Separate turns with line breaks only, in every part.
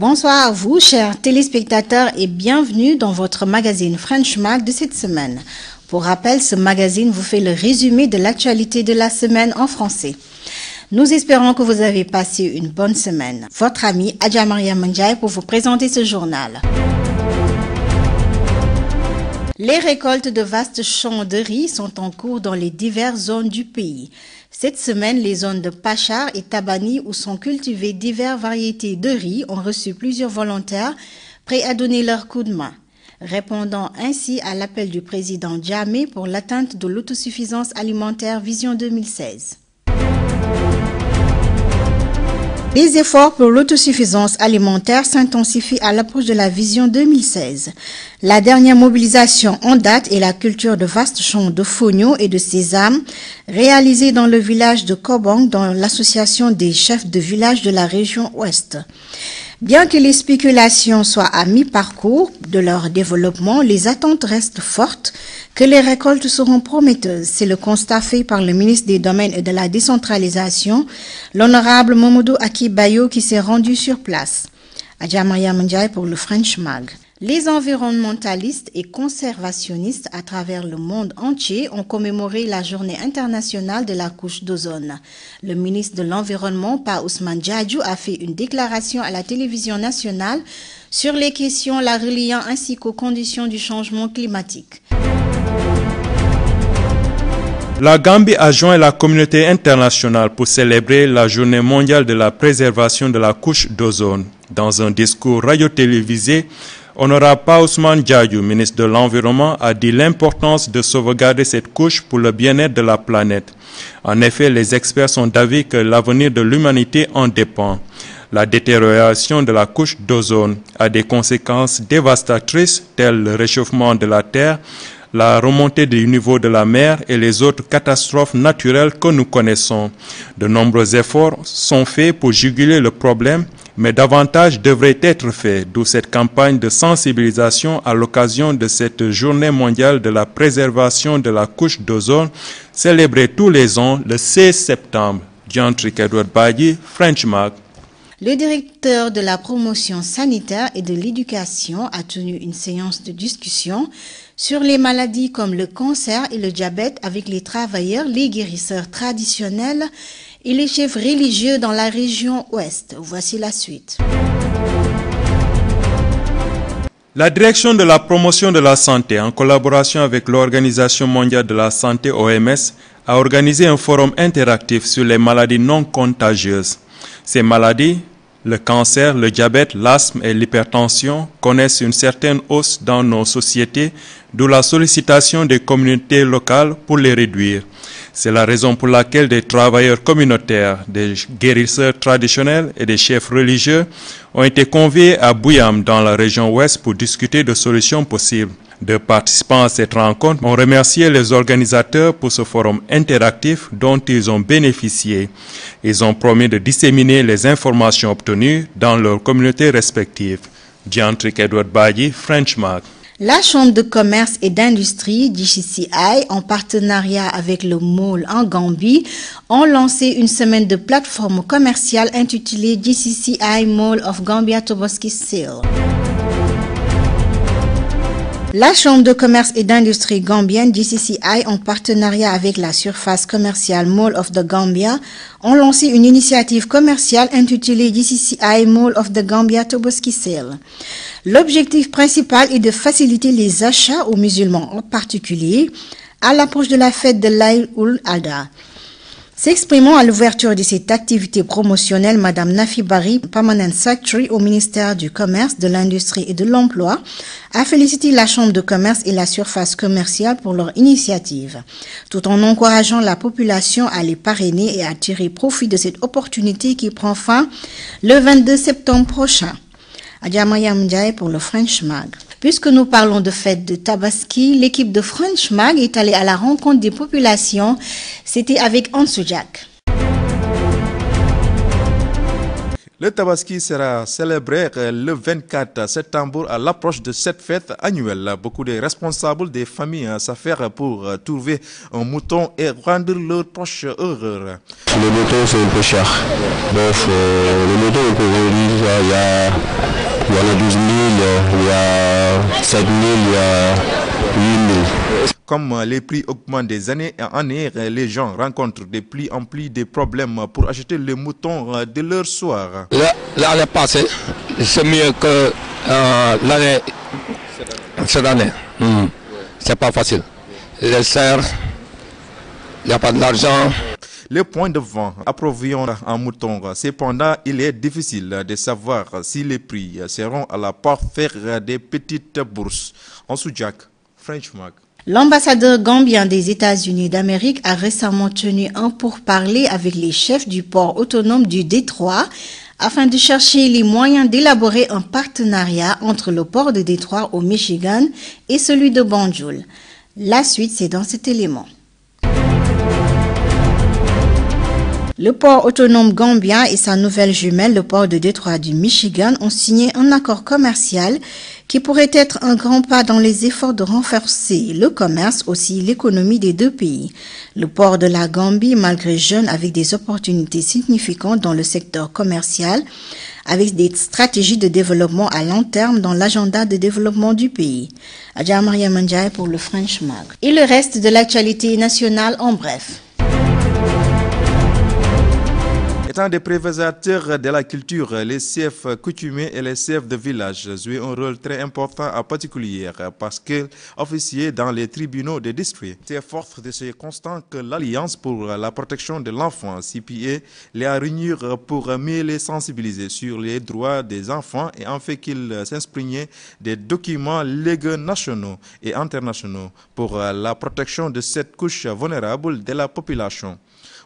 Bonsoir à vous, chers téléspectateurs, et bienvenue dans votre magazine French Mag de cette semaine. Pour rappel, ce magazine vous fait le résumé de l'actualité de la semaine en français. Nous espérons que vous avez passé une bonne semaine. Votre amie Adja Maria Mandiaye pour vous présenter ce journal. Les récoltes de vastes champs de riz sont en cours dans les diverses zones du pays. Cette semaine, les zones de Pachar et Tabani où sont cultivées diverses variétés de riz ont reçu plusieurs volontaires prêts à donner leur coup de main, répondant ainsi à l'appel du président Jammeh pour l'atteinte de l'autosuffisance alimentaire Vision 2016. Les efforts pour l'autosuffisance alimentaire s'intensifient à l'approche de la Vision 2016. La dernière mobilisation en date est la culture de vastes champs de fonio et de sésame réalisée dans le village de Kobong dans l'association des chefs de village de la région Ouest. Bien que les spéculations soient à mi-parcours de leur développement, les attentes restent fortes que les récoltes seront prometteuses. C'est le constat fait par le ministre des Domaines et de la Décentralisation, l'honorable Momodou Akibayo, qui s'est rendu sur place. Adja Maria Mandiaye pour le French Mag. Les environnementalistes et conservationnistes à travers le monde entier ont commémoré la journée internationale de la couche d'ozone. Le ministre de l'Environnement, Pa Ousmane Diadio, a fait une déclaration à la télévision nationale sur les questions la reliant ainsi qu'aux conditions du changement climatique.
La Gambie a joint la communauté internationale pour célébrer la journée mondiale de la préservation de la couche d'ozone. Dans un discours radio-télévisé, Honorable Pa Ousmane Diadio, ministre de l'Environnement, a dit l'importance de sauvegarder cette couche pour le bien-être de la planète. En effet, les experts sont d'avis que l'avenir de l'humanité en dépend. La détérioration de la couche d'ozone a des conséquences dévastatrices telles le réchauffement de la Terre, la remontée du niveau de la mer et les autres catastrophes naturelles que nous connaissons. De nombreux efforts sont faits pour juguler le problème, mais davantage devrait être fait, d'où cette campagne de sensibilisation à l'occasion de cette journée mondiale de la préservation de la couche d'ozone, célébrée tous les ans le 16 septembre. Diantrik Edward Badji, French Mag.
Le directeur de la promotion sanitaire et de l'éducation a tenu une séance de discussion sur les maladies comme le cancer et le diabète avec les travailleurs, les guérisseurs traditionnels et les chefs religieux dans la région Ouest. Voici la suite.
La direction de la promotion de la santé, en collaboration avec l'Organisation mondiale de la santé OMS, a organisé un forum interactif sur les maladies non contagieuses. Ces maladies, le cancer, le diabète, l'asthme et l'hypertension, connaissent une certaine hausse dans nos sociétés, d'où la sollicitation des communautés locales pour les réduire. C'est la raison pour laquelle des travailleurs communautaires, des guérisseurs traditionnels et des chefs religieux ont été conviés à Buyam dans la région ouest pour discuter de solutions possibles. Deux participants à cette rencontre ont remercié les organisateurs pour ce forum interactif dont ils ont bénéficié. Ils ont promis de disséminer les informations obtenues dans leurs communautés respectives. Diantrik Edward Badji, French Mag.
La Chambre de commerce et d'industrie DCCI, en partenariat avec le MOL en Gambie, ont lancé une semaine de plateforme commerciale intitulée DCCI Mall of Gambia Toboski Sale. La Chambre de commerce et d'industrie gambienne DCCI, en partenariat avec la surface commerciale Mall of the Gambia, ont lancé une initiative commerciale intitulée DCCI Mall of the Gambia Toboski Sale. L'objectif principal est de faciliter les achats aux musulmans en particulier à l'approche de la fête de l'Aïd ul-Adha. S'exprimant à l'ouverture de cette activité promotionnelle, Madame Nafi Bari, Permanent Secretary au ministère du Commerce, de l'Industrie et de l'Emploi, a félicité la Chambre de commerce et la surface commerciale pour leur initiative, tout en encourageant la population à les parrainer et à tirer profit de cette opportunité qui prend fin le 22 septembre prochain. Adja Maria Mandiaye pour le French Mag. Puisque nous parlons de fête de Tabaski, l'équipe de French Mag est allée à la rencontre des populations. C'était avec Ansou Jack.
Le Tabaski sera célébré le 24 septembre à l'approche de cette fête annuelle. Beaucoup de responsables des familles s'affairent pour trouver un mouton et rendre leurs proches heureux.
Le mouton c'est un peu cher. Donc le mouton on peut vendre, il y en a 12 000, il y a 7 000, il y a 8 000.
Comme les prix augmentent des années en année, les gens rencontrent de plus en plus de problèmes pour acheter les moutons de leur soir.
L'année passée, c'est mieux que l'année cette année. C'est pas facile. Les serres, il n'y a pas d'argent.
Les points de vente approvisionnent en moutons. Cependant, il est difficile de savoir si les prix seront à la portée des petites bourses. En Soudjak, French Mac.
L'ambassadeur gambien des États-Unis d'Amérique a récemment tenu un pourparler avec les chefs du port autonome du Détroit afin de chercher les moyens d'élaborer un partenariat entre le port de Détroit au Michigan et celui de Banjul. La suite, c'est dans cet élément. Le port autonome gambien et sa nouvelle jumelle, le port de Détroit du Michigan, ont signé un accord commercial qui pourrait être un grand pas dans les efforts de renforcer le commerce, aussi l'économie des deux pays. Le port de la Gambie, malgré jeune, avec des opportunités significantes dans le secteur commercial, avec des stratégies de développement à long terme dans l'agenda de développement du pays. Adja Maria Mandiaye pour le French Mag. Et le reste de l'actualité nationale en bref.
Étant des préservateurs de la culture, les chefs coutumiers et les chefs de village jouent un rôle très important en particulier parce qu'ils officiaient dans les tribunaux des districts. C'est fort de ce constat que l'Alliance pour la protection de l'enfant, CPA, les a réunis pour mieux les sensibiliser sur les droits des enfants et en fait qu'ils s'expriment des documents légaux nationaux et internationaux pour la protection de cette couche vulnérable de la population.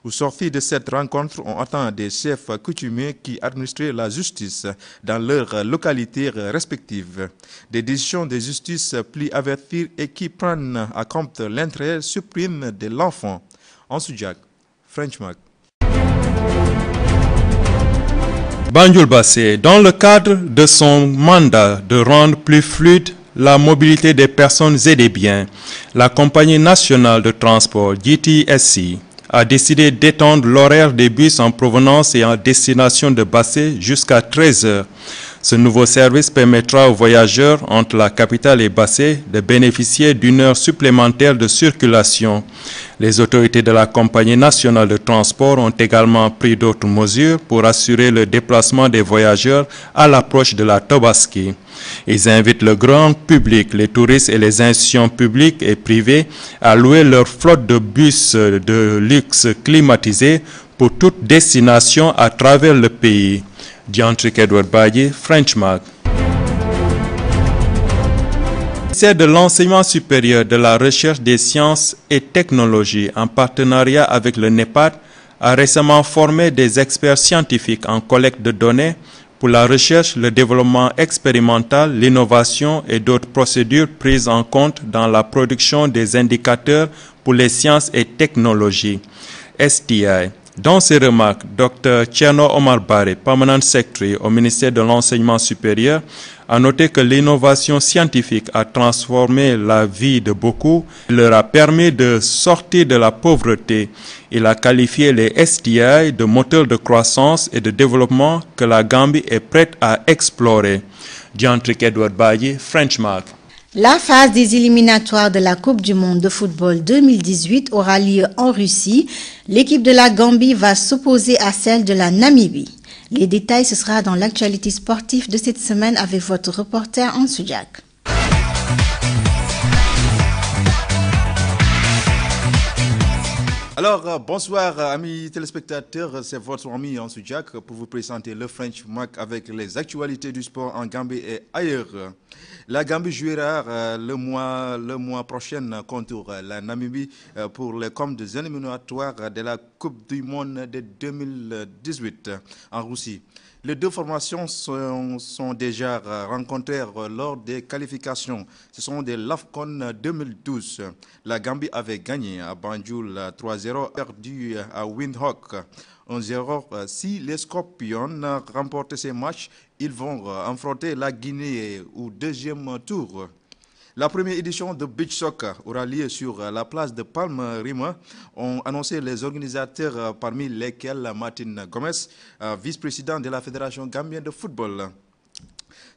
Au sortir de cette rencontre, on attend des chefs coutumiers qui administrent la justice dans leurs localités respectives. Des décisions de justice plus averties et qui prennent en compte l'intérêt suprême de l'enfant. En Soudjak, French Mac.
Banjul Bassé, dans le cadre de son mandat de rendre plus fluide la mobilité des personnes et des biens, la compagnie nationale de transport GTSC a décidé d'étendre l'horaire des bus en provenance et en destination de Bassé jusqu'à 13 heures. Ce nouveau service permettra aux voyageurs entre la capitale et Bassé de bénéficier d'une heure supplémentaire de circulation. Les autorités de la compagnie nationale de transport ont également pris d'autres mesures pour assurer le déplacement des voyageurs à l'approche de la Tabaski. Ils invitent le grand public, les touristes et les institutions publiques et privées à louer leur flotte de bus de luxe climatisés pour toute destination à travers le pays. Diantric Edward Baye, French Mag. Le ministère de l'Enseignement supérieur, de la Recherche des sciences et technologies, en partenariat avec le NEPAD, a récemment formé des experts scientifiques en collecte de données pour la recherche, le développement expérimental, l'innovation et d'autres procédures prises en compte dans la production des indicateurs pour les sciences et technologies, STI. Dans ses remarques, Dr Tcherno Omar Bare, Permanent Secretary au ministère de l'Enseignement supérieur, a noté que l'innovation scientifique a transformé la vie de beaucoup et leur a permis de sortir de la pauvreté. Il a qualifié les STI de moteurs de croissance et de développement que la Gambie est prête à explorer. Diantric Edward Baye, French Mag.
La phase des éliminatoires de la Coupe du monde de football 2018 aura lieu en Russie. L'équipe de la Gambie va s'opposer à celle de la Namibie. Les détails, ce sera dans l'actualité sportive de cette semaine avec votre reporter en Soudjak.
Alors, bonsoir amis téléspectateurs, c'est votre ami Ansou Jack pour vous présenter le French Mac avec les actualités du sport en Gambie et ailleurs. La Gambie jouera le mois prochain contre la Namibie pour les comptes des éliminatoires de la Coupe du monde de 2018 en Russie. Les deux formations sont déjà rencontrées lors des qualifications. Ce sont des l'AFCON 2012. La Gambie avait gagné à Banjul 3-0, perdu à Windhoek 1-0. Si les Scorpions remportent ces matchs, ils vont affronter la Guinée au deuxième tour. La première édition de Beach Soccer aura lieu sur la place de Palma-Rima, ont annoncé les organisateurs, parmi lesquels Martin Gomez, vice-président de la Fédération gambienne de football.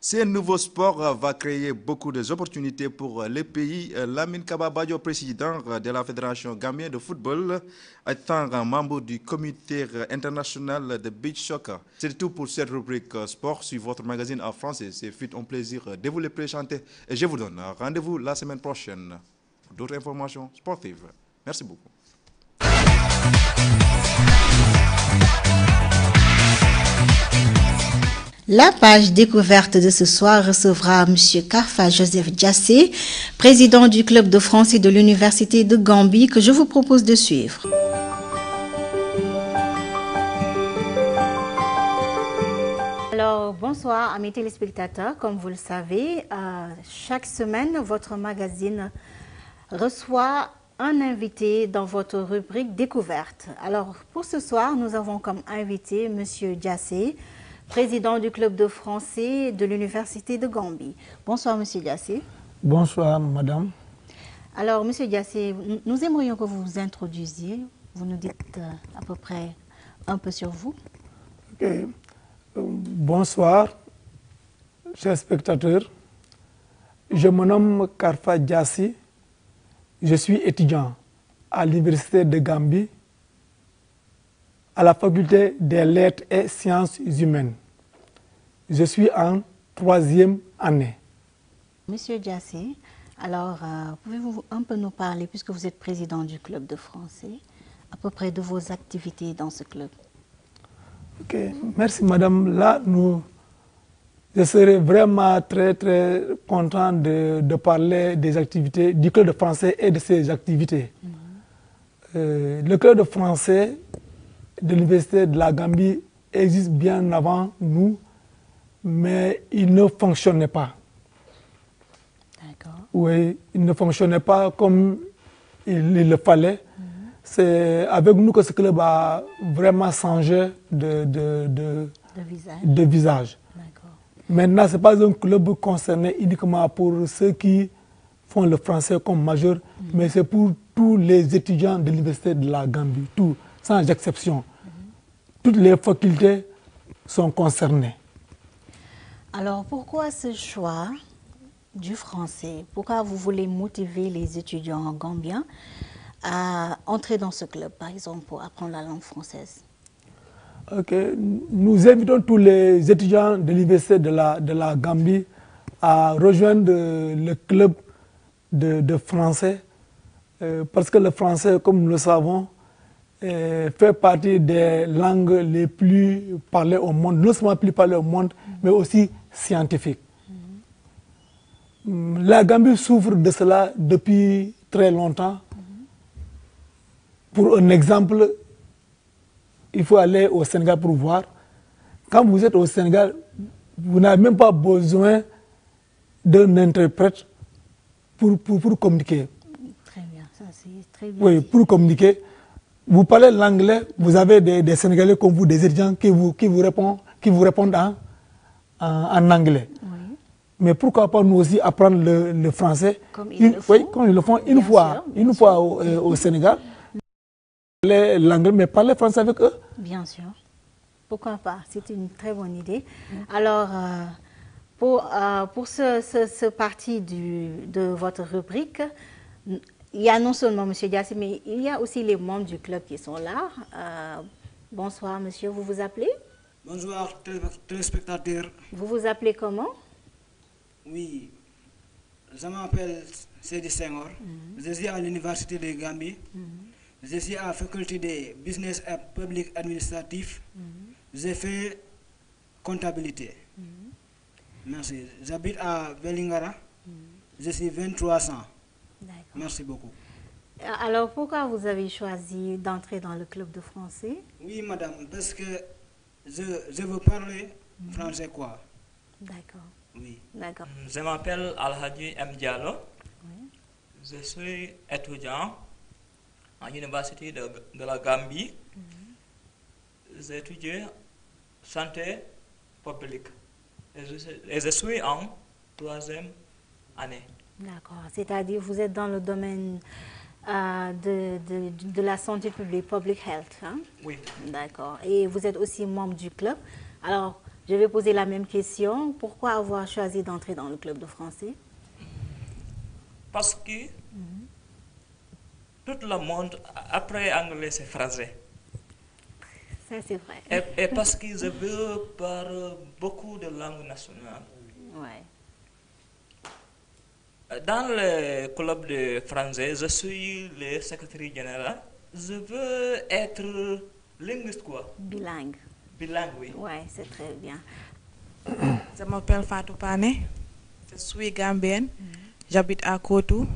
Ce nouveau sport va créer beaucoup d'opportunités pour les pays. Lamine Kababadio, président de la Fédération gambienne de football, étant membre du comité international de beach soccer. C'est tout pour cette rubrique sport sur votre magazine en français. C'est fut un plaisir de vous le présenter et je vous donne rendez-vous la semaine prochaine pour d'autres informations sportives. Merci beaucoup.
La page découverte de ce soir recevra M. Karfa Joseph Diassé, président du club de français de l'Université de Gambie, que je vous propose de suivre. Alors, bonsoir amis téléspectateurs. Comme vous le savez, chaque semaine, votre magazine reçoit un invité dans votre rubrique découverte. Alors, pour ce soir, nous avons comme invité M. Diassé, président du club de français de l'Université de Gambie. Bonsoir, M. Diassé.
Bonsoir, madame.
Alors, M. Diassé, nous aimerions que vous vous introduisiez. Vous nous dites à peu près un peu sur vous.
Okay. Bonsoir, chers spectateurs. Je me nomme Karfa Diassé. Je suis étudiant à l'Université de Gambie, à la faculté des lettres et sciences humaines. Je suis en 3e année.
Monsieur Diassé, alors pouvez-vous un peu nous parler, puisque vous êtes président du club de français, à peu près de vos activités dans ce club?
Ok, merci madame. Là, je serais vraiment très content de parler des activités du club de français et de ses activités. Le club de français de l'Université de la Gambie existe bien avant nous, mais il ne fonctionnait pas.
D'accord.
Oui, il ne fonctionnait pas comme il le fallait. C'est avec nous que ce club a vraiment changé de visage. Maintenant, ce n'est pas un club concerné uniquement pour ceux qui font le français comme majeur, mais c'est pour tous les étudiants de l'Université de la Gambie, tous, sans exception. Toutes les facultés sont concernées.
Alors, pourquoi ce choix du français? Pourquoi vous voulez motiver les étudiants gambiens à entrer dans ce club, par exemple, pour apprendre la langue française?
Ok. Nous invitons tous les étudiants de l'Université de la Gambie à rejoindre le club de français, parce que le français, comme nous le savons, fait partie des langues les plus parlées au monde, non seulement plus parlées au monde, mais aussi scientifiques. La Gambie souffre de cela depuis très longtemps. Pour un exemple, il faut aller au Sénégal pour voir. Quand vous êtes au Sénégal, vous n'avez même pas besoin d'un interprète pour communiquer.
Très bien, ça c'est très bien.
Oui, pour communiquer. Vous parlez l'anglais, vous avez des Sénégalais comme vous, des étudiants qui vous répondent en anglais. Oui. Mais pourquoi pas nous aussi apprendre le français comme ils le font une fois au Sénégal. L'anglais, mais parler français avec eux.
Bien sûr. Pourquoi pas? C'est une très bonne idée. Alors, pour ce parti de votre rubrique, il y a non seulement M. Diassé, mais il y a aussi les membres du club qui sont là. Bonsoir, monsieur. Vous vous appelez?
Bonsoir, téléspectateurs.
Vous vous appelez comment?
Oui, je m'appelle Seydi Senghor. Je suis à l'Université de Gambie. Je suis à la faculté de Business et Public Administratif. J'ai fait comptabilité. Merci. J'habite à Velingara. Je suis 23 ans. Merci beaucoup.
Alors, pourquoi vous avez choisi d'entrer dans le club de français?
Oui, madame, parce que je veux parler français, quoi.
D'accord.
Oui.
D'accord.
Je m'appelle Al-Hadji M. Diallo. Oui. Je suis étudiant à l'Université de la Gambie. j'ai étudié santé publique. Et je suis en 3e année.
D'accord. C'est-à-dire vous êtes dans le domaine de la santé publique, public health. Hein?
Oui.
D'accord. Et vous êtes aussi membre du club. Alors, je vais poser la même question. Pourquoi avoir choisi d'entrer dans le club de français?
Parce que tout le monde, après anglais, c'est français.
Ça, c'est vrai.
Et parce que je veux parler beaucoup de langues nationales.
Ouais.
Dans le club de français, je suis le secrétaire général. Je veux être linguiste, quoi.
Bilingue.
Bilingue, oui.
Oui, c'est très bien.
Je m'appelle Fatou Pane. Je suis gambienne. J'habite à Kotou.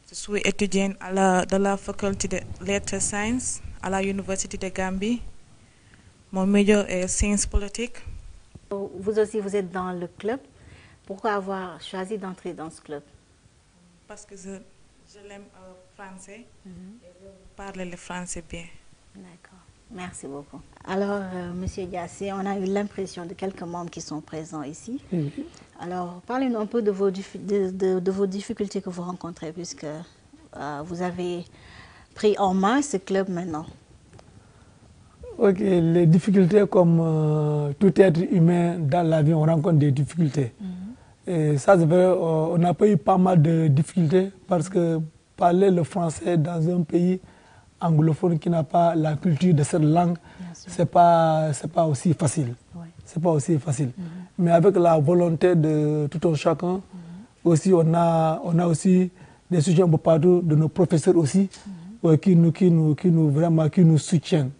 Je suis étudiante de la faculté de lettres sciences à la Université de Gambie. Mon major est sciences politiques.
Vous aussi, vous êtes dans le club. Pourquoi avoir choisi d'entrer dans ce club?
Parce que je l'aime français et je parle le français bien.
D'accord. Merci beaucoup. Alors, Monsieur Diassé, on a eu l'impression de quelques membres qui sont présents ici. Alors, parlez-nous un peu de vos difficultés que vous rencontrez, puisque vous avez pris en main ce club maintenant.
Ok, les difficultés, comme tout être humain dans la vie, on rencontre des difficultés. Et ça, c'est vrai, on n'a pas eu pas mal de difficultés parce que parler le français dans un pays anglophone qui n'a pas la culture de cette langue, c'est pas aussi facile. Ouais. C'est pas aussi facile. Mais avec la volonté de tout un chacun, aussi on a aussi des soutiens un peu partout de nos professeurs aussi, qui nous soutiennent.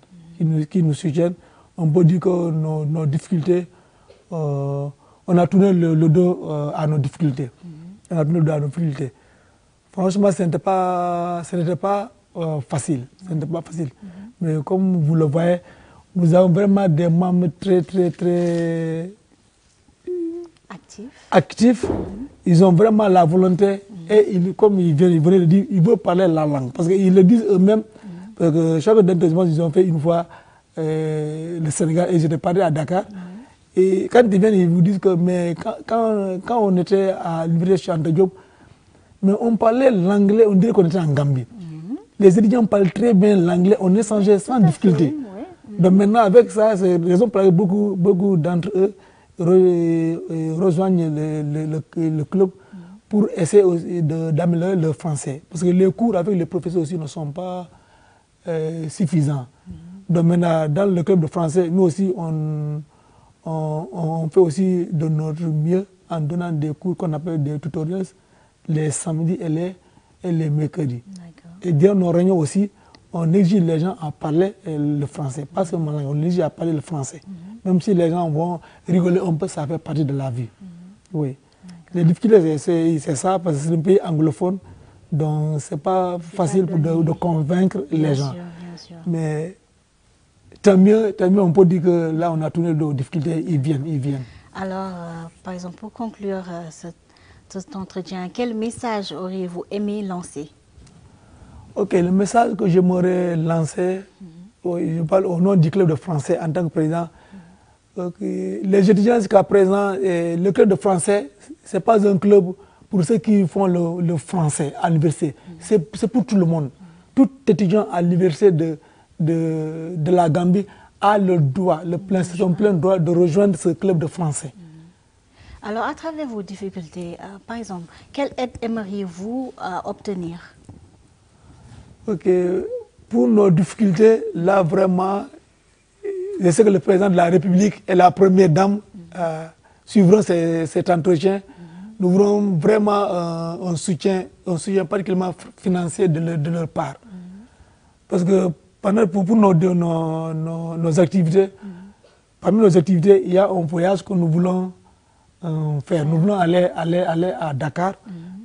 Qui nous soutiennent. On peut dire que nos difficultés, on a tourné le dos à nos difficultés. On a tourné le dos à nos difficultés. Franchement, ce n'était pas facile. Ce n'était pas facile. Mais comme vous le voyez, nous avons vraiment des membres très actifs. Ils ont vraiment la volonté et comme ils venaient de dire, ils veulent parler la langue. Parce qu'ils le disent eux-mêmes. Parce que chaque d'entre ils ont fait une fois le Sénégal et j'étais parti à Dakar. Et quand ils viennent, ils vous disent que mais quand on était à l'université Cheikh Anta Diop, mais on parlait l'anglais, on dirait qu'on était en Gambie. Les étudiants parlent très bien l'anglais, on échangeait sans difficulté. Donc maintenant, avec ça, c'est raison pour laquelle beaucoup d'entre eux rejoignent le club pour essayer d'améliorer le français. Parce que les cours avec les professeurs aussi ne sont pas suffisants. Donc maintenant, dans le club de français, nous aussi, on fait aussi de notre mieux en donnant des cours qu'on appelle des tutoriels les samedis et les mercredis. Et dans nos réunions aussi, on exige les gens à parler le français. Pas seulement on exige à parler le français. Même si les gens vont rigoler un peu, ça fait partie de la vie. Oui. Les difficultés, c'est ça, parce que c'est un pays anglophone, donc c'est pas facile de convaincre les gens.
Bien sûr.
Mais tant mieux, on peut dire que là, on a tourné les difficultés, ils viennent.
Alors, par exemple, pour conclure cet entretien, quel message auriez-vous aimé lancer? Ok,
le message que j'aimerais lancer, je parle au nom du club de français en tant que président. Les étudiants jusqu'à présent, le club de français, ce n'est pas un club pour ceux qui font le français à l'université. C'est pour tout le monde. Tout étudiant à l'université de la Gambie a le droit, son plein droit de rejoindre ce club de français.
Alors, à travers vos difficultés, par exemple, quelle aide aimeriez-vous obtenir?
Ok, pour nos difficultés, là vraiment, je sais que le président de la République et la première dame suivront cet entretien. Nous voulons vraiment un soutien particulièrement financier de leur part. Parce que pour nos activités, parmi nos activités, il y a un voyage que nous voulons faire. Nous voulons aller à Dakar,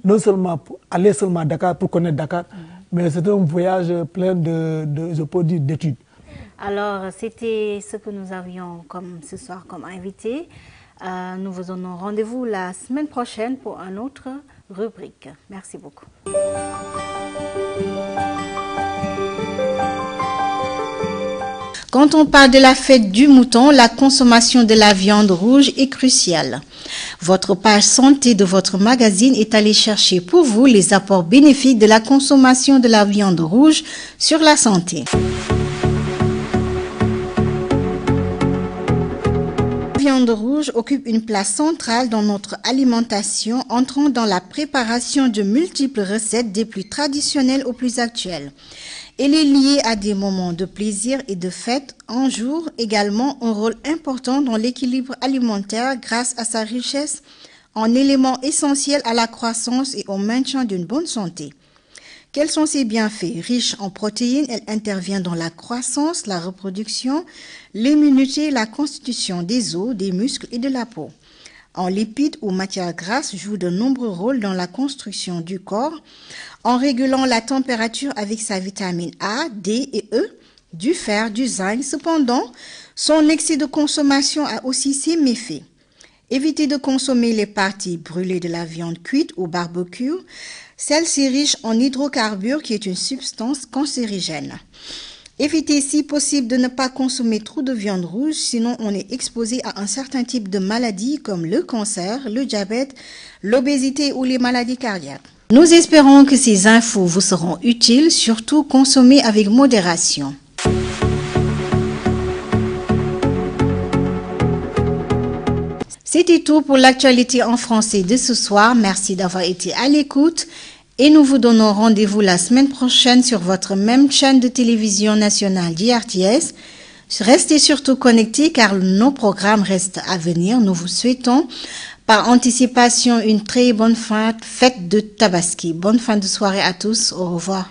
non seulement aller seulement à Dakar pour connaître Dakar, mais c'est un voyage plein d'études.
Alors, c'était ce que nous avions ce soir comme invité. Nous vous donnons rendez-vous la semaine prochaine pour une autre rubrique. Merci beaucoup. Quand on parle de la fête du mouton, la consommation de la viande rouge est cruciale. Votre page santé de votre magazine est allée chercher pour vous les apports bénéfiques de la consommation de la viande rouge sur la santé. La viande rouge occupe une place centrale dans notre alimentation, entrant dans la préparation de multiples recettes des plus traditionnelles aux plus actuelles. Elle est liée à des moments de plaisir et de fête en jour, également un rôle important dans l'équilibre alimentaire grâce à sa richesse en éléments essentiels à la croissance et au maintien d'une bonne santé. Quels sont ses bienfaits? Riche en protéines, elle intervient dans la croissance, la reproduction, l'immunité, la constitution des os, des muscles et de la peau. En lipides ou matières grasses, joue de nombreux rôles dans la construction du corps, en régulant la température avec sa vitamine A, D et E, du fer, du zinc. Cependant, son excès de consommation a aussi ses méfaits. Évitez de consommer les parties brûlées de la viande cuite ou barbecue. Celle-ci riche en hydrocarbures qui est une substance cancérigène. Évitez si possible de ne pas consommer trop de viande rouge, sinon on est exposé à un certain type de maladies comme le cancer, le diabète, l'obésité ou les maladies cardiaques. Nous espérons que ces infos vous seront utiles, surtout consommez avec modération. C'était tout pour l'actualité en français de ce soir. Merci d'avoir été à l'écoute et nous vous donnons rendez-vous la semaine prochaine sur votre même chaîne de télévision nationale d'IRTS. Restez surtout connectés car nos programmes restent à venir. Nous vous souhaitons par anticipation une très bonne fête de Tabaski. Bonne fin de soirée à tous. Au revoir.